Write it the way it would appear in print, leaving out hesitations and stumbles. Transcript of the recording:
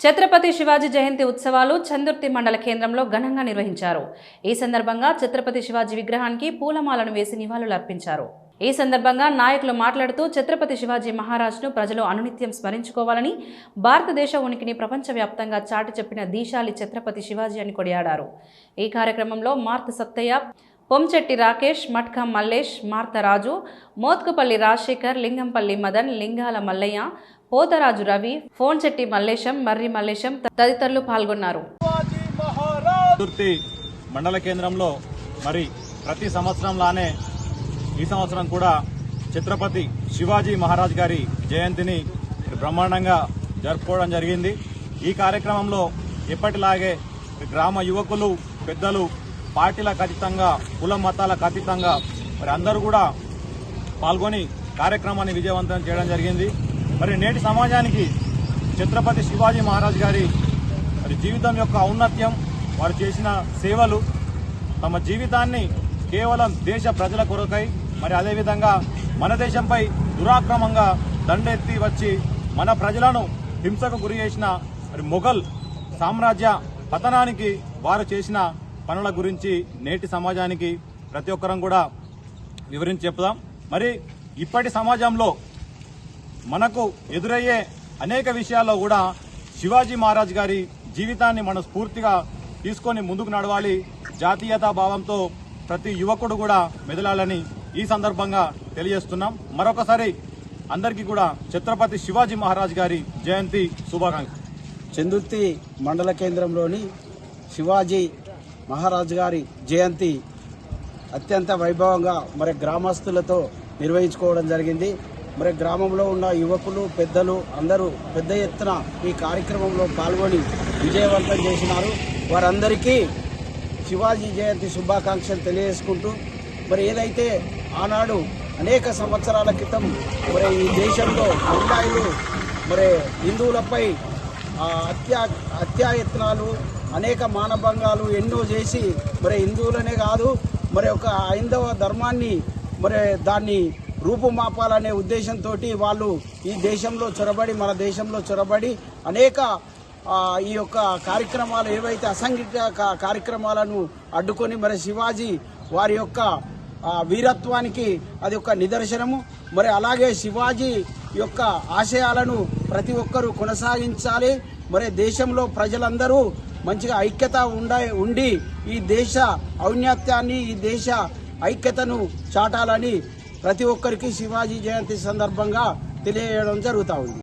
ఛత్రపతి శివాజీ జయంతి ఉత్సవాలు చందుర్తి మండల కేంద్రంలో ఘనంగా నిర్వహించారు. ఈ సందర్భంగా ఛత్రపతి శివాజీ విగ్రహానికి పూలమాలను వేసి నివాళులర్పించారు. ఈ సందర్భంగా నాయకులు మాట్లాడుతూ ఛత్రపతి శివాజీ మహారాజ్ను ప్రజలు అనునిత్యం స్మరించుకోవాలని, భారతదేశ ఉనికిని ప్రపంచవ్యాప్తంగా చాటి చెప్పిన దీశాలి ఛత్రపతి శివాజీ అని కొనియాడారు. ఈ కార్యక్రమంలో మార్త సత్తయ్య, పొంచెట్టి రాకేష్, మట్కా మల్లేష్, మార్తరాజు, మోత్కుపల్లి రాజశేఖర్, లింగంపల్లి మదన్, లింగాల మల్లయ్య, పోతరాజు రవి, ఫోన్చెట్టి మల్లేశం, మర్రి మల్లేశం తదితరులు పాల్గొన్నారు. మండల కేంద్రంలో మరి ప్రతి సంవత్సరంలానే ఈ సంవత్సరం కూడా ఛత్రపతి శివాజీ మహారాజ్ గారి జయంతిని బ్రహ్మాండంగా జరుపుకోవడం జరిగింది. ఈ కార్యక్రమంలో ఎప్పటిలాగే గ్రామ యువకులు, పెద్దలు, పార్టీలకు అతీతంగా, కుల మతాలకు అతీతంగా మరి అందరూ కూడా పాల్గొని కార్యక్రమాన్ని విజయవంతం చేయడం జరిగింది. మరి నేటి సమాజానికి ఛత్రపతి శివాజీ మహారాజ్ గారి మరి జీవితం యొక్క ఔన్నత్యం, వారు చేసిన సేవలు, తమ జీవితాన్ని కేవలం దేశ ప్రజల కొరకై, మరి అదేవిధంగా మన దేశంపై దురాక్రమంగా దండెత్తి వచ్చి మన ప్రజలను హింసకు గురి చేసిన మరి మొఘల్ సామ్రాజ్య పతనానికి వారు చేసిన పనుల గురించి నేటి సమాజానికి ప్రతి ఒక్కరం కూడా వివరించి చెప్దాం. మరి ఇప్పటి సమాజంలో మనకు ఎదురయ్యే అనేక విషయాల్లో కూడా శివాజీ మహారాజ్ గారి జీవితాన్ని మనం స్ఫూర్తిగా తీసుకొని ముందుకు నడవాలి. జాతీయతా భావంతో ప్రతి యువకుడు కూడా మెదలాలని ఈ సందర్భంగా తెలియజేస్తున్నాం. మరొకసారి అందరికీ కూడా ఛత్రపతి శివాజీ మహారాజ్ గారి జయంతి శుభాకాంక్షలు. చందుర్తి మండల కేంద్రంలోని శివాజీ మహారాజ్ గారి జయంతి అత్యంత వైభవంగా మరి గ్రామస్తులతో నిర్వహించుకోవడం జరిగింది. మరి గ్రామంలో ఉన్న యువకులు, పెద్దలు అందరూ పెద్ద ఎత్తున ఈ కార్యక్రమంలో పాల్గొని విజయవంతం చేసినారు. వారందరికీ శివాజీ జయంతి శుభాకాంక్షలు తెలియజేసుకుంటూ, మరి ఏదైతే ఆనాడు అనేక సంవత్సరాల క్రితం మరి ఈ దేశంలో ముండాయిలు మరి హిందువులపై హత్యాయత్నాలు, అనేక మానభంగాలు ఎన్నో చేసి మరి హిందువులనే కాదు మరి ఒక హైందవ ధర్మాన్ని మరి దాన్ని రూపుమాపాలనే ఉద్దేశంతో వాళ్ళు ఈ దేశంలో చొరబడి, మన దేశంలో చొరబడి అనేక ఈ యొక్క కార్యక్రమాలు ఏవైతే అసంఘటిత కార్యక్రమాలను అడ్డుకొని మరి శివాజీ వారి యొక్క వీరత్వానికి అది ఒక నిదర్శనము. మరి అలాగే శివాజీ యొక్క ఆశయాలను ప్రతి ఒక్కరూ కొనసాగించాలి. మరి దేశంలో ప్రజలందరూ మంచిగా ఐక్యత ఉండి ఈ దేశ ఔన్నత్యాన్ని, ఈ దేశ ఐక్యతను చాటాలని ప్రతి ఒక్కరికి శివాజీ జయంతి సందర్భంగా తెలియజేయడం జరుగుతూ ఉంది.